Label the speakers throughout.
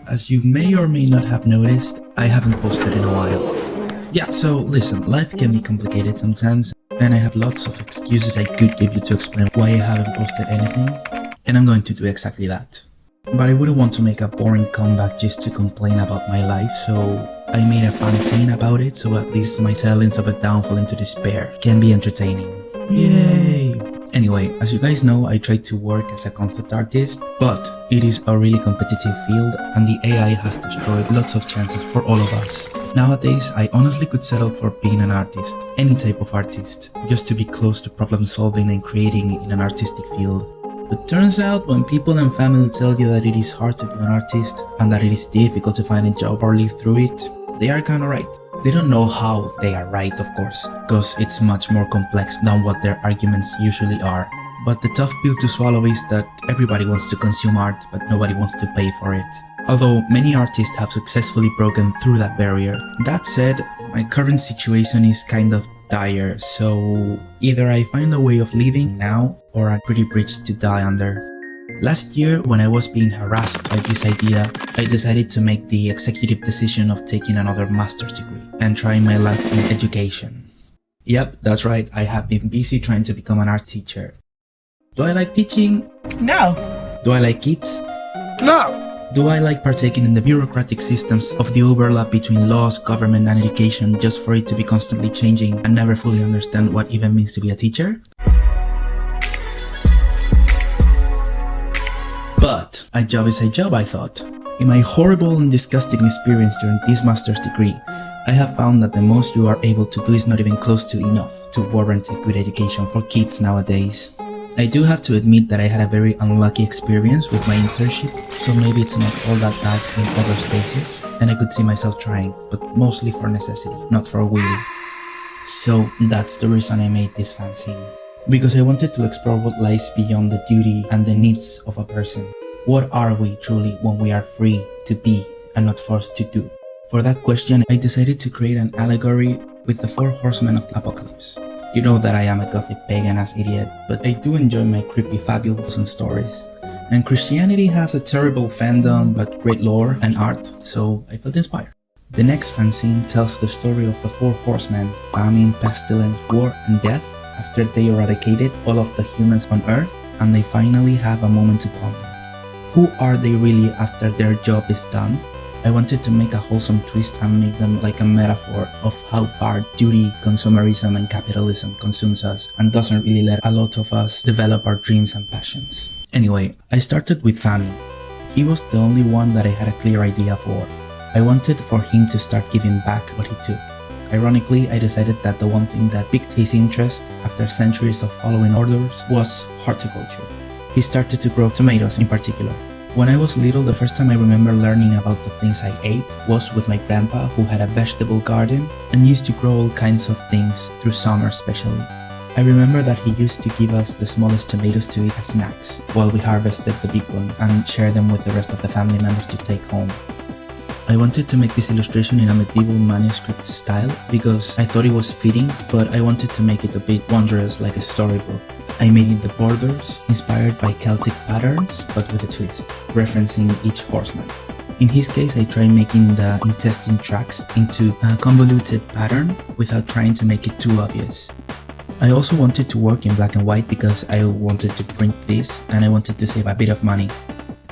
Speaker 1: as you may or may not have noticed, I haven't posted in a while. Yeah, so listen, life can be complicated sometimes, and I have lots of excuses I could give you to explain why I haven't posted anything, and I'm going to do exactly that. But I wouldn't want to make a boring comeback just to complain about my life, so I made a fanzine about it, so at least my tellings of a downfall into despair can be entertaining. Yay! Anyway, as you guys know, I tried to work as a concept artist, but it is a really competitive field and the AI has destroyed lots of chances for all of us. Nowadays, I honestly could settle for being an artist, any type of artist, just to be close to problem solving and creating in an artistic field. But turns out when people and family tell you that it is hard to be an artist and that it is difficult to find a job or live through it, they are kinda right. They don't know how they are right, of course, because it's much more complex than what their arguments usually are. But the tough pill to swallow is that everybody wants to consume art, but nobody wants to pay for it. Although many artists have successfully broken through that barrier. That said, my current situation is kind of dire, so either I find a way of living now or a pretty bridge to die under. Last year, when I was being harassed by this idea, I decided to make the executive decision of taking another master's degree and trying my luck in education. Yep, that's right, I have been busy trying to become an art teacher. Do I like teaching?
Speaker 2: No.
Speaker 1: Do I like kids?
Speaker 3: No.
Speaker 1: Do I like partaking in the bureaucratic systems of the overlap between laws, government and education just for it to be constantly changing and never fully understand what even means to be a teacher? But a job is a job, I thought. In my horrible and disgusting experience during this master's degree, I have found that the most you are able to do is not even close to enough to warrant a good education for kids nowadays. I do have to admit that I had a very unlucky experience with my internship, so maybe it's not all that bad in other spaces, and I could see myself trying, but mostly for necessity, not for willing. So that's the reason I made this fanzine. Because I wanted to explore what lies beyond the duty and the needs of a person. What are we truly when we are free to be and not forced to do? For that question, I decided to create an allegory with the 4 horsemen of the apocalypse. You know that I am a gothic pagan-ass idiot, but I do enjoy my creepy fabules and stories. And Christianity has a terrible fandom but great lore and art, so I felt inspired. The next fanzine tells the story of the 4 horsemen, famine, pestilence, war and death, after they eradicated all of the humans on Earth and they finally have a moment to ponder. Who are they really after their job is done? I wanted to make a wholesome twist and make them like a metaphor of how far duty, consumerism and capitalism consumes us and doesn't really let a lot of us develop our dreams and passions. Anyway, I started with famine. He was the only one that I had a clear idea for. I wanted for him to start giving back what he took. Ironically, I decided that the one thing that piqued his interest after centuries of following orders was horticulture. He started to grow tomatoes in particular. When I was little, the first time I remember learning about the things I ate was with my grandpa, who had a vegetable garden and used to grow all kinds of things through summer especially. I remember that he used to give us the smallest tomatoes to eat as snacks while we harvested the big ones and share them with the rest of the family members to take home. I wanted to make this illustration in a medieval manuscript style because I thought it was fitting, but I wanted to make it a bit wondrous like a storybook. I made the borders inspired by Celtic patterns but with a twist, referencing each horseman. In his case, I tried making the intestine tracks into a convoluted pattern without trying to make it too obvious. I also wanted to work in black and white because I wanted to print this and I wanted to save a bit of money.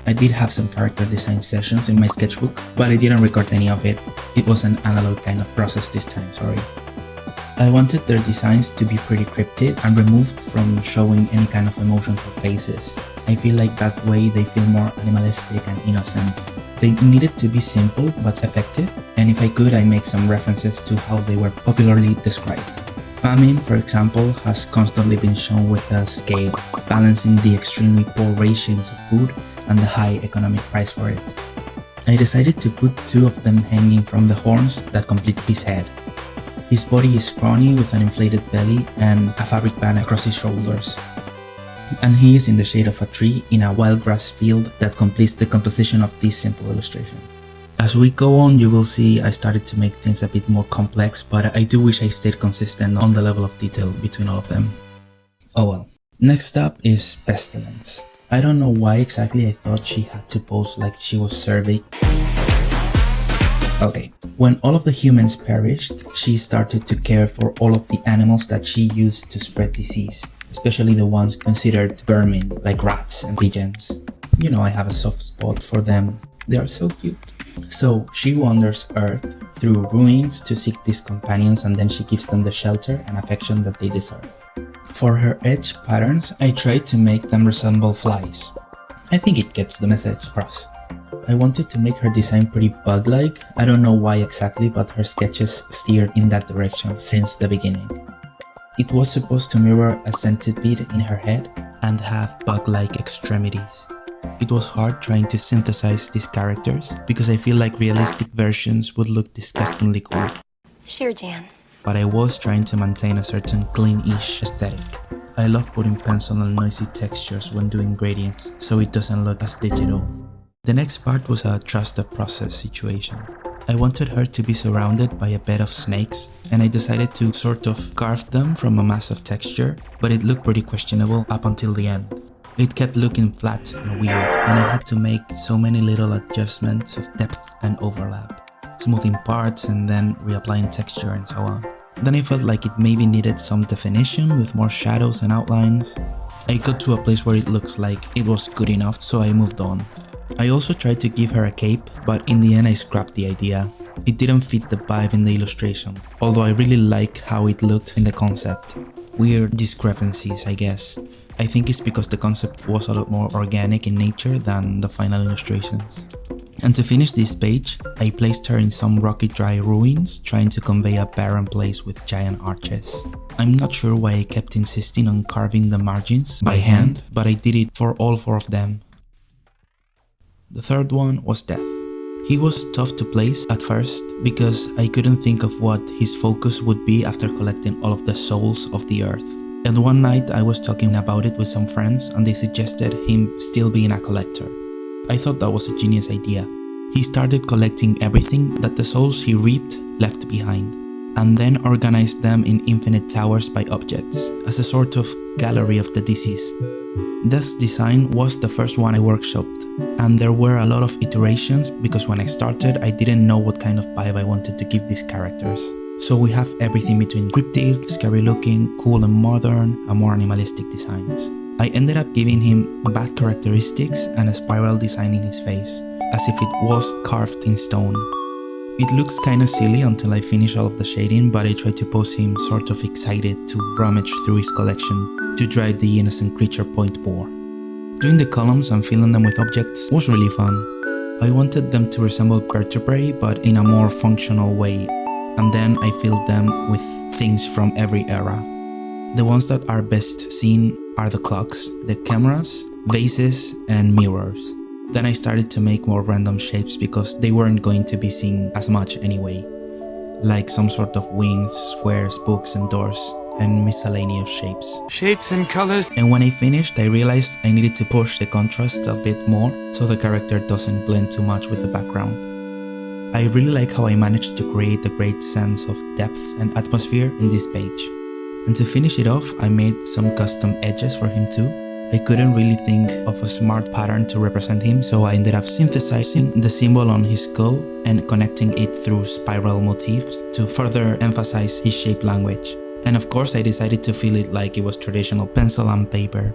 Speaker 1: I did have some character design sessions in my sketchbook, but I didn't record any of it. It was an analog kind of process this time, sorry. I wanted their designs to be pretty cryptic and removed from showing any kind of emotion through faces. I feel like that way they feel more animalistic and innocent. They needed to be simple but effective, and if I could, I make some references to how they were popularly described. Famine, for example, has constantly been shown with a scale, balancing the extremely poor rations of food and the high economic price for it. I decided to put 2 of them hanging from the horns that complete his head. His body is scrawny with an inflated belly and a fabric band across his shoulders. And he is in the shade of a tree in a wild grass field that completes the composition of this simple illustration. As we go on, you will see I started to make things a bit more complex, but I do wish I stayed consistent on the level of detail between all of them. Oh well. Next up is pestilence. I don't know why exactly I thought she had to pose like she was serving. Okay, when all of the humans perished, she started to care for all of the animals that she used to spread disease, especially the ones considered vermin, like rats and pigeons. You know, I have a soft spot for them. They are so cute. So she wanders Earth through ruins to seek these companions, and then she gives them the shelter and affection that they deserve. For her edge patterns, I tried to make them resemble flies. I think it gets the message across. I wanted to make her design pretty bug-like. I don't know why exactly, but her sketches steered in that direction since the beginning. It was supposed to mirror a centipede in her head and have bug-like extremities. It was hard trying to synthesize these characters because I feel like realistic versions would look disgustingly cool.
Speaker 2: Sure, Jan.
Speaker 1: But I was trying to maintain a certain clean-ish aesthetic. I love putting pencil and noisy textures when doing gradients so it doesn't look as digital. The next part was a trust the process situation. I wanted her to be surrounded by a bed of snakes, and I decided to sort of carve them from a mass of texture, but it looked pretty questionable up until the end. It kept looking flat and weird, and I had to make so many little adjustments of depth and overlap, smoothing parts and then reapplying texture and so on. Then I felt like it maybe needed some definition with more shadows and outlines. I got to a place where it looks like it was good enough, so I moved on. I also tried to give her a cape, but in the end I scrapped the idea. It didn't fit the vibe in the illustration, although I really like how it looked in the concept. Weird discrepancies, I guess. I think it's because the concept was a lot more organic in nature than the final illustrations. And to finish this page, I placed her in some rocky dry ruins, trying to convey a barren place with giant arches. I'm not sure why I kept insisting on carving the margins by hand, but I did it for all 4 of them. The third one was Death. He was tough to place at first because I couldn't think of what his focus would be after collecting all of the souls of the earth. And one night I was talking about it with some friends and they suggested him still being a collector. I thought that was a genius idea. He started collecting everything that the souls he reaped left behind, and then organized them in infinite towers by objects, as a sort of gallery of the deceased. Death's design was the first one I workshopped, and there were a lot of iterations because when I started I didn't know what kind of vibe I wanted to give these characters. So we have everything between cryptic, scary looking, cool and modern, and more animalistic designs. I ended up giving him bat characteristics and a spiral design in his face, as if it was carved in stone. It looks kinda silly until I finish all of the shading, but I try to pose him sort of excited to rummage through his collection to drive the innocent creature point more. Doing the columns and filling them with objects was really fun. I wanted them to resemble vertebrae but in a more functional way, and then I filled them with things from every era. The ones that are best seen are the clocks, the cameras, vases, and mirrors. Then I started to make more random shapes because they weren't going to be seen as much anyway, like some sort of wings, squares, books and doors, and miscellaneous shapes.
Speaker 3: Shapes and colors.
Speaker 1: And when I finished, I realized I needed to push the contrast a bit more so the character doesn't blend too much with the background. I really like how I managed to create a great sense of depth and atmosphere in this page. And to finish it off, I made some custom edges for him too. I couldn't really think of a smart pattern to represent him, so I ended up synthesizing the symbol on his skull and connecting it through spiral motifs to further emphasize his shape language. And of course I decided to feel it like it was traditional pencil and paper.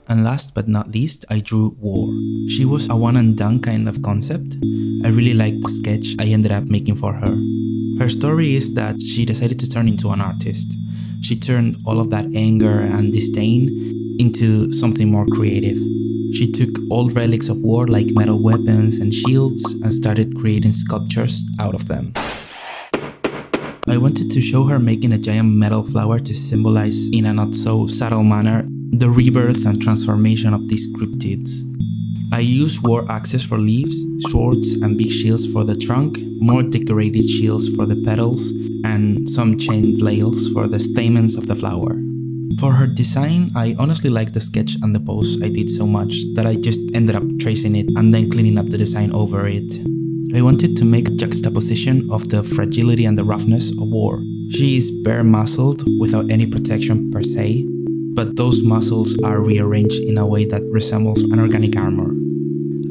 Speaker 1: And last but not least, I drew War. She was a one and done kind of concept. I really liked the sketch I ended up making for her. Her story is that she decided to turn into an artist. She turned all of that anger and disdain into something more creative. She took old relics of war like metal weapons and shields and started creating sculptures out of them. I wanted to show her making a giant metal flower to symbolize, in a not so subtle manner, the rebirth and transformation of these cryptids. I used war axes for leaves, swords and big shields for the trunk, more decorated shields for the petals, and some chain flails for the stamens of the flower. For her design, I honestly liked the sketch and the pose I did so much that I just ended up tracing it and then cleaning up the design over it. I wanted to make a juxtaposition of the fragility and the roughness of war. She is bare-muscled without any protection per se, but those muscles are rearranged in a way that resembles an organic armor.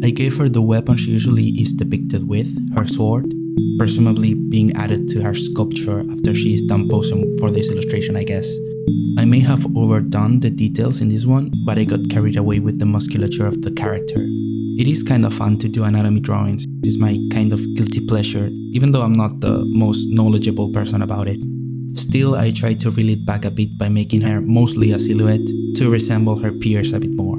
Speaker 1: I gave her the weapon she usually is depicted with, her sword, presumably being added to her sculpture after she is done posing for this illustration, I guess. I may have overdone the details in this one, but I got carried away with the musculature of the character. It is kind of fun to do anatomy drawings. It's my kind of guilty pleasure, even though I'm not the most knowledgeable person about it. Still, I try to reel it back a bit by making her mostly a silhouette to resemble her peers a bit more.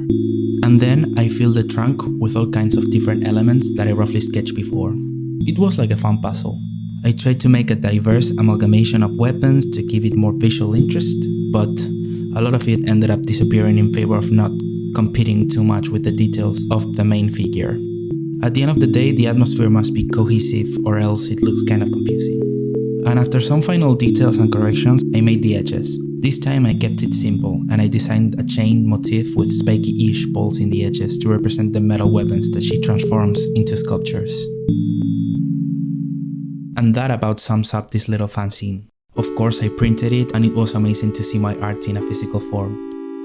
Speaker 1: And then I filled the trunk with all kinds of different elements that I roughly sketched before. It was like a fun puzzle. I tried to make a diverse amalgamation of weapons to give it more visual interest, but a lot of it ended up disappearing in favor of not competing too much with the details of the main figure. At the end of the day, the atmosphere must be cohesive or else it looks kind of confusing. And after some final details and corrections, I made the edges. This time I kept it simple, and I designed a chain motif with spiky-ish bolts in the edges to represent the metal weapons that she transforms into sculptures. And that about sums up this little fanzine. Of course, I printed it, and it was amazing to see my art in a physical form.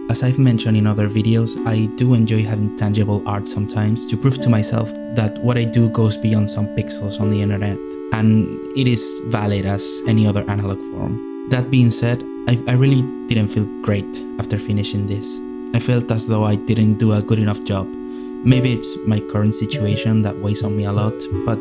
Speaker 1: As I've mentioned in other videos, I do enjoy having tangible art sometimes to prove to myself that what I do goes beyond some pixels on the internet, and it is valid as any other analog form. That being said, I really didn't feel great after finishing this. I felt as though I didn't do a good enough job. Maybe it's my current situation that weighs on me a lot, but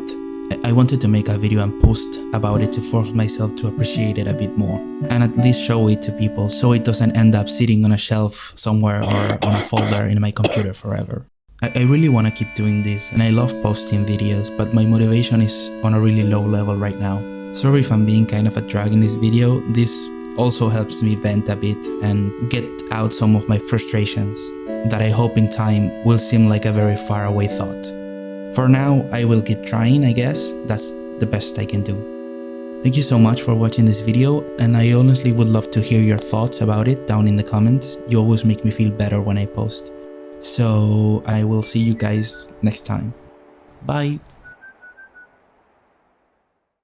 Speaker 1: I wanted to make a video and post about it to force myself to appreciate it a bit more, and at least show it to people so it doesn't end up sitting on a shelf somewhere or on a folder in my computer forever. I really want to keep doing this, and I love posting videos, but my motivation is on a really low level right now. Sorry if I'm being kind of a drag in this video. This also helps me vent a bit and get out some of my frustrations that I hope in time will seem like a very far away thought. For now, I will keep trying, I guess. That's the best I can do. Thank you so much for watching this video, and I honestly would love to hear your thoughts about it down in the comments. You always make me feel better when I post. So I will see you guys next time. Bye!